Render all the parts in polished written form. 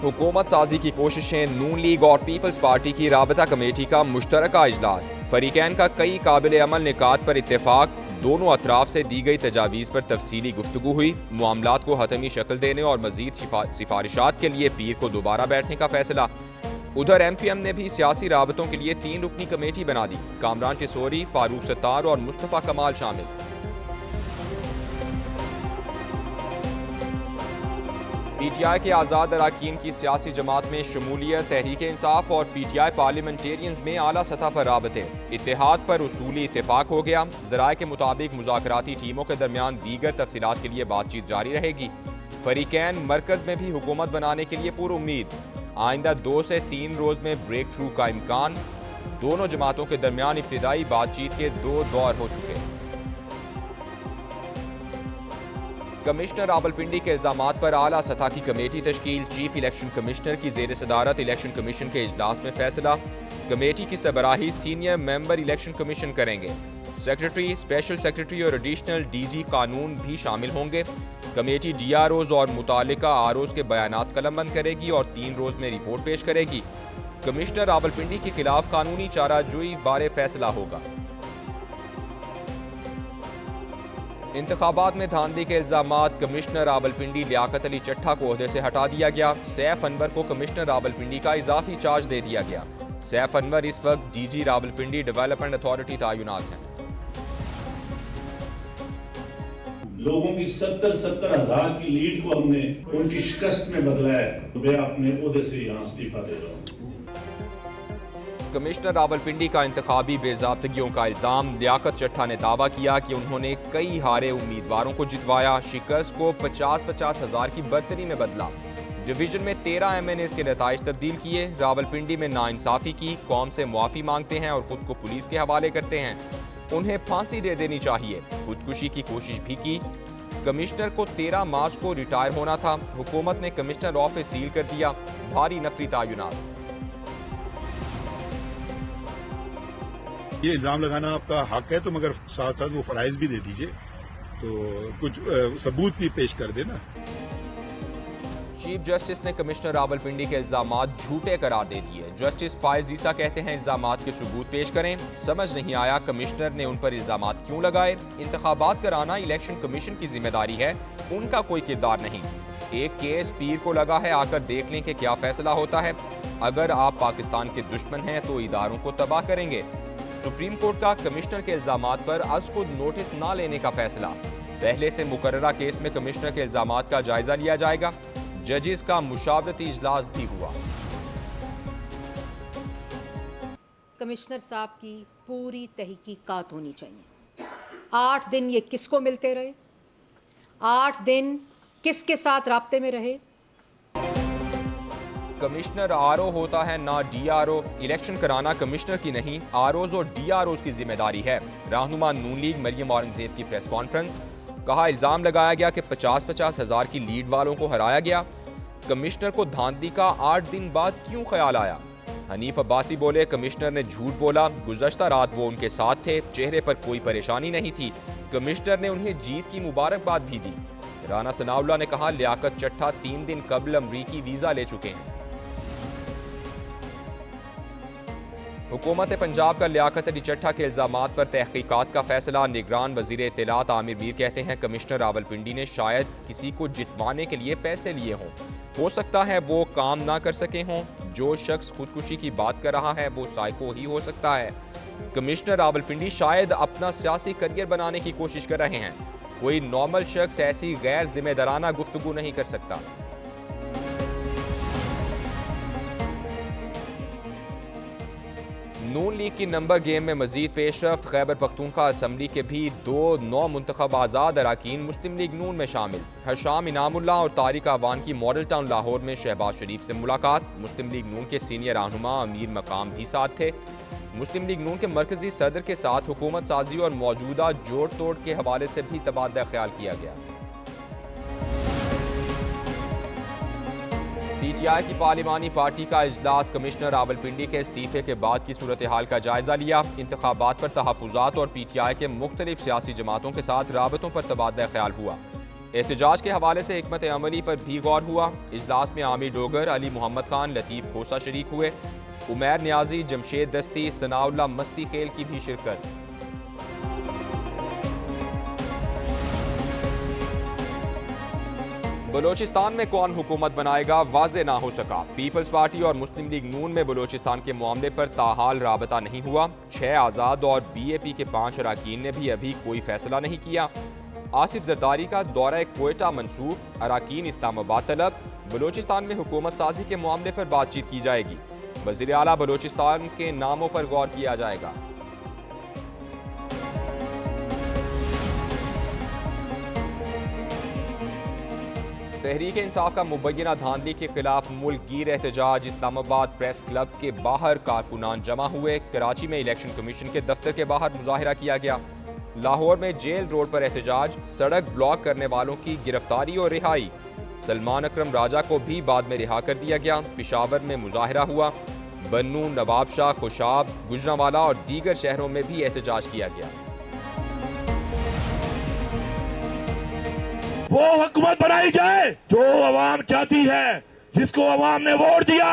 हुकूमत साजी की कोशिशें, नून लीग और पीपल्स पार्टी की राबता कमेटी का मुश्तरका इजलास। फरीकैन का कई काबिल अमल निकात पर इत्तेफाक। दोनों अतराफ से दी गई तजावीज़ पर तफसीली गुफ्तगू हुई। मामलात को हतमी शक्ल देने और मजीद सिफारिशात के लिए पीर को दोबारा बैठने का फैसला। उधर MPM ने भी सियासी राबतों के लिए 3 रुकनी कमेटी बना दी। कामरान टिसोरी, फारूक सत्तार और मुस्तफ़ा कमाल शामिल। PTI के आज़ाद अरकान की सियासी जमात में शमूलियत। तहरीक इंसाफ और PTI पार्लियामेंटेरियंस में आला सतह पर राबते। इत्तेहाद पर उसूली इत्तेफाक हो गया। ज़राए के मुताबिक मुज़ाकराती टीमों के दरमियान दीगर तफसीलात के लिए बातचीत जारी रहेगी। फरीकैन मरकज़ में भी हुकूमत बनाने के लिए पुरुम्मीद। आइंदा 2 से 3 रोज़ में ब्रेक थ्रू का इम्कान। दोनों जमातों के दरमियान इब्तिदाई बातचीत के 2 दौर हो चुके हैं। कमिश्नर रावलपिंडी के इल्जामात पर आला सतह की कमेटी तश्कील। चीफ इलेक्शन कमिश्नर की जेर सदारत इलेक्शन कमीशन के इजलास में फैसला। कमेटी की सरबराही सीनियर मेंबर इलेक्शन कमीशन करेंगे। सेक्रेटरी, स्पेशल सेक्रेटरी और एडिशनल DG कानून भी शामिल होंगे। कमेटी DROs और मुतालिका ROs के बयानात कलमबंद करेगी और 3 रोज में रिपोर्ट पेश करेगी। कमिश्नर रावलपिंडी के खिलाफ कानूनी चाराजोई बारे फैसला होगा। इंतखाबात में धांधली के इल्जामात। कमिश्नर रावलपिंडी लियाकत अली चट्ठा को ओहदे से हटा दिया गया। सैफ अनवर को कमिश्नर रावलपिंडी का इजाफी चार्ज दे दिया गया। सैफ अनवर इस वक्त DG रावलपिंडी डेवलपमेंट अथॉरिटी तैनात हैं। लोगों की 70-70 हजार की लीड को हमने उनकी शिकस्त में बदला है। मैं अपने ओहदे से यहाँ इस्तीफा दे रहा हूँ। कमिश्नर रावलपिंडी का इंतखाबी बेज़ाब्तगियों का इल्जाम। लियाकत चट्ठा ने दावा किया कि उन्होंने कई हारे उम्मीदवारों को जितवाया। शिकस्त को 50-50 हजार की बर्तरी में बदला। डिवीजन में 13 MNAs के नताइज तब्दील किए। रावलपिंडी में नाइंसाफी की। कौम से मुआफ़ी मांगते हैं और खुद को पुलिस के हवाले करते हैं। उन्हें फांसी दे देनी चाहिए। खुदकुशी की कोशिश भी की। कमिश्नर को 13 मार्च को रिटायर होना था। हुकूमत ने कमिश्नर ऑफिस सील कर दिया। भारी नफरी तयनात। ये इल्ज़ाम लगाना आपका हक है, तो मगर साथ साथ वो फराइज भी दे दीजिए, तो कुछ सबूत भी पेश कर देना। चीफ जस्टिस ने कमिश्नर रावलपिंडी के इल्जामात झूठे करार दे दिए। जस्टिस फायज ईसा कहते हैं इल्जामात के सबूत पेश करें। समझ नहीं आया कमिश्नर ने उन पर इल्जामात क्यों लगाए। इंतखाबात कराना इलेक्शन कमीशन की जिम्मेदारी है, उनका कोई किरदार नहीं। एक केस पीर को लगा है, आकर देख लें कि क्या फैसला होता है। अगर आप पाकिस्तान के दुश्मन हैं तो इदारों को तबाह करेंगे। सुप्रीम कोर्ट का कमिश्नर के इल्जामात पर अज खुद नोटिस न लेने का फैसला। पहले से मुकर्ररा केस में कमिश्नर के इल्जामात का जायजा लिया जाएगा। जजेस का मुशावरती इजलास भी हुआ। कमिश्नर साहब की पूरी तहकीकात होनी चाहिए। 8 दिन ये किसको मिलते रहे, 8 दिन किसके साथ राब्ते में रहे। कमिश्नर RO होता है ना DRO। इलेक्शन कराना कमिश्नर की नहीं, ROs और DROs की जिम्मेदारी है। रहनुमा नून लीग मरियम औरंगजेब की प्रेस कॉन्फ्रेंस। कहा इल्जाम लगाया गया कि 50-50 हजार की लीड वालों को हराया गया। कमिश्नर को धांधली का 8 दिन बाद क्यों ख्याल आया। हनीफ अब्बासी बोले कमिश्नर ने झूठ बोला। गुज़श्ता रात वो उनके साथ थे, चेहरे पर कोई परेशानी नहीं थी। कमिश्नर ने उन्हें जीत की मुबारकबाद भी दी। राना सनाउल्लाह ने कहा लियाकत चट्ठा 3 दिन कबल अमरीकी वीजा ले चुके हैं। हुकूमत पंजाब का लियाकत अली चट्ठा के इल्जामात पर तहकीकात का फैसला। निगरान वजीर इत्तलात आमिर मीर कहते हैं कमिश्नर रावलपिंडी ने शायद किसी को जितवाने के लिए पैसे लिए हों। हो सकता है वो काम ना कर सके हों। जो शख्स खुदकुशी की बात कर रहा है वो साइको ही हो सकता है। कमिश्नर रावलपिंडी शायद अपना सियासी करियर बनाने की कोशिश कर रहे हैं। कोई नॉर्मल शख्स ऐसी गैर जिम्मेदाराना गुफ्तगू नहीं कर सकता। नून लीग की नंबर गेम में मजीद पेशरफ्त। खैबर पख्तूनख्वा असम्बली के भी 2 नौ मुंतखब आज़ाद अरकान मुस्लिम लीग नून में शामिल। हशाम इनामुल्लाह और तारिक अवान की मॉडल टाउन लाहौर में शहबाज शरीफ से मुलाकात। मुस्लिम लीग नून के सीनियर रहनुमा अमीर मकाम भी साथ थे। मुस्लिम लीग नून के मरकजी सदर के साथ हुकूमत साजी और मौजूदा जोड़ तोड़ के हवाले से भी तबादला ख्याल किया गया। PTI की पार्लिमानी पार्टी का इजलास। कमिश्नर रावलपिंडी के इस्तीफे के बाद की सूरत हाल का जायजा लिया। इंतखाबात पर तहफ़्फ़ुज़ात और PTI के मुख्तलिफ सियासी जमातों के साथ राबतों पर तबादला ख्याल हुआ। एहतजाज के हवाले से हिकमत अमली पर भी गौर हुआ। इजलास में आमिर डोगर, अली मोहम्मद खान, लतीफ़ खोसा शरीक हुए। उमैर न्याजी, जमशेद दस्ती, सनाउल्लाह मस्ती खेल की भी शिरकत। बलोचिस्तान में कौन हुकूमत बनाएगा वाज़े ना हो सका। पीपल्स पार्टी और मुस्लिम लीग नून में बलोचिस्तान के मामले पर ताहाल राबता नहीं हुआ। 6 आज़ाद और BAP के 5 अरकान ने भी अभी कोई फैसला नहीं किया। आसिफ जरदारी का दौरा कोयटा मंसूब, अरकान इस्लामाबाद तलब। बलोचिस्तान में हुकूमत साजी के मामले पर बातचीत की जाएगी। वज़ीर आला बलोचिस्तान के नामों पर गौर किया जाएगा। तहरीक इंसाफ का मुबैना धांधली के खिलाफ मुल्क गिर एहतजाज। इस्लामाबाद प्रेस क्लब के बाहर कारकुनान जमा हुए। कराची में इलेक्शन कमीशन के दफ्तर के बाहर मुजाहिरा किया गया। लाहौर में जेल रोड पर एहतजाज, सड़क ब्लॉक करने वालों की गिरफ्तारी और रिहाई। सलमान अकरम राजा को भी बाद में रिहा कर दिया गया। पेशावर में मुजाहिरा हुआ। बन्नू, नवाबशाह, खुशाब, गुजरांवाला और दीगर शहरों में भी एहतजाज किया गया। वो हुकूमत बनाई जाए जो अवाम चाहती है, जिसको अवाम ने वोट दिया।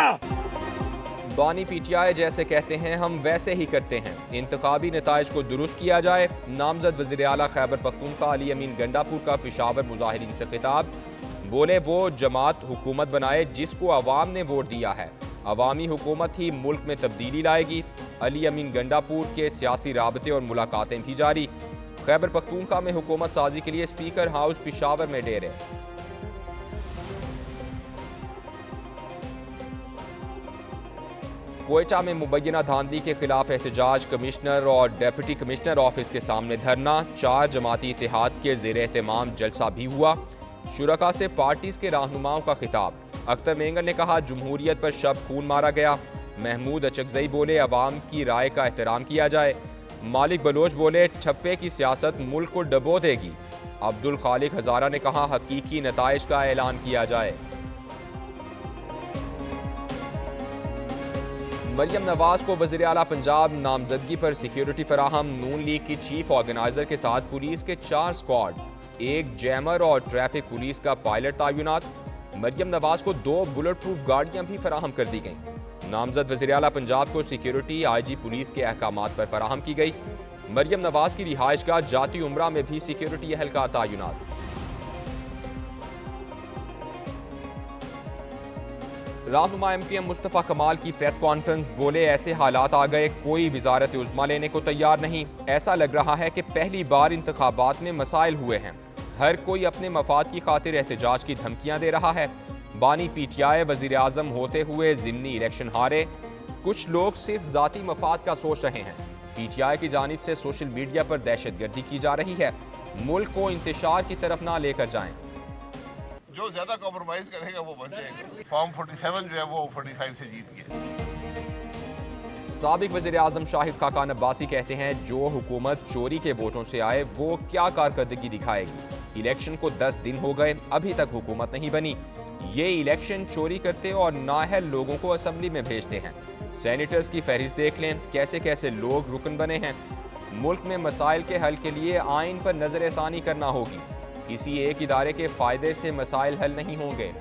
बानी PTI जैसे कहते हैं हम वैसे ही करते हैं। इंतखाबी नताइज को दुरुस्त किया जाए। नामजद वज़ीर आला खैबर पख्तूनख्वा अली अमीन गंडापुर का पेशावर मुजाहिरीन से खिताब। बोले वो जमात हुकूमत बनाए जिसको अवाम ने वोट दिया है। अवामी हुकूमत ही मुल्क में तब्दीली लाएगी। अली अमीन गंडापुर के सियासी राबते और मुलाकातें भी जारी। खैबर पख्तूनख्वा में हुकूमत साजी के लिए स्पीकर हाउस पेशावर में डेरे। कोयटा में मुबैना धांधली के खिलाफ एहतजाज। कमिश्नर और डिप्टी कमिश्नर ऑफिस के सामने धरना। 4 जमाती इत्तेहाद के ज़ेर एहतमाम जलसा भी हुआ। शुरका से पार्टीज के रहनुमाओं का खिताब। अख्तर मेंगल ने कहा जमहूरियत पर शब खून मारा गया। महमूद अचकजई बोले अवाम की राय का एहतराम किया जाए। मालिक बलोच बोले ठप्पे की सियासत मुल्क को डबो देगी। अब्दुल खालिक हजारा ने कहा हकीकी नताइज का ऐलान किया जाए। मरियम नवाज को वज़ीर आला पंजाब नामजदगी पर सिक्योरिटी फराहम। नून लीग की चीफ ऑर्गेनाइजर के साथ पुलिस के 4 स्क्वाड, 1 जैमर और ट्रैफिक पुलिस का पायलट तैनात। मरियम नवाज को 2 बुलेट प्रूफ गाड़ियां भी फराहम कर दी गईं। नामजद वज़ीर आला पंजाब को सिक्योरिटी IG पुलिस के अहकामात पर फराहम की गई। मरियम नवाज की रिहाइशगाह जाती उम्रा में भी सिक्योरिटी एहलकार तैनात। रहनुमा MPM मुस्तफ़ा कमाल की प्रेस कॉन्फ्रेंस। बोले ऐसे हालात आ गए कोई वजारत उज़्मा लेने को तैयार नहीं। ऐसा लग रहा है कि पहली बार इंतखाबात में मसाइल हुए हैं। हर कोई अपने मफाद की खातिर एहतजाज की धमकियां दे रहा है। बानी PTI वज़ीर आज़म होते हुए ज़िमनी इलेक्शन हारे। कुछ लोग सिर्फ ज़ाती मफाद का सोच रहे हैं। PTI की जानिब से सोशल मीडिया पर दहशतगर्दी की जा रही है। मुल्क को इंतशार की तरफ ना लेकर जाएं। जो ज्यादा कॉम्प्रोमाइज करेगा वो बच जाएगा। फॉर्म 47 जो है वो 45 से जीत गया। साबिक वज़ीर आज़म शाहिद खाकान अब्बासी कहते हैं जो हुकूमत चोरी के वोटों से आए वो क्या कारकर्दगी दिखाएगी। इलेक्शन को 10 दिन हो गए अभी तक हुकूमत नहीं बनी। ये इलेक्शन चोरी करते और नाअहल लोगों को असम्बली में भेजते हैं। सेनेटर्स की फहरिस्त देख लें कैसे कैसे लोग रुकन बने हैं। मुल्क में मसाइल के हल के लिए आइन पर नजरसानी करना होगी। किसी एक इदारे के फायदे से मसाइल हल नहीं होंगे।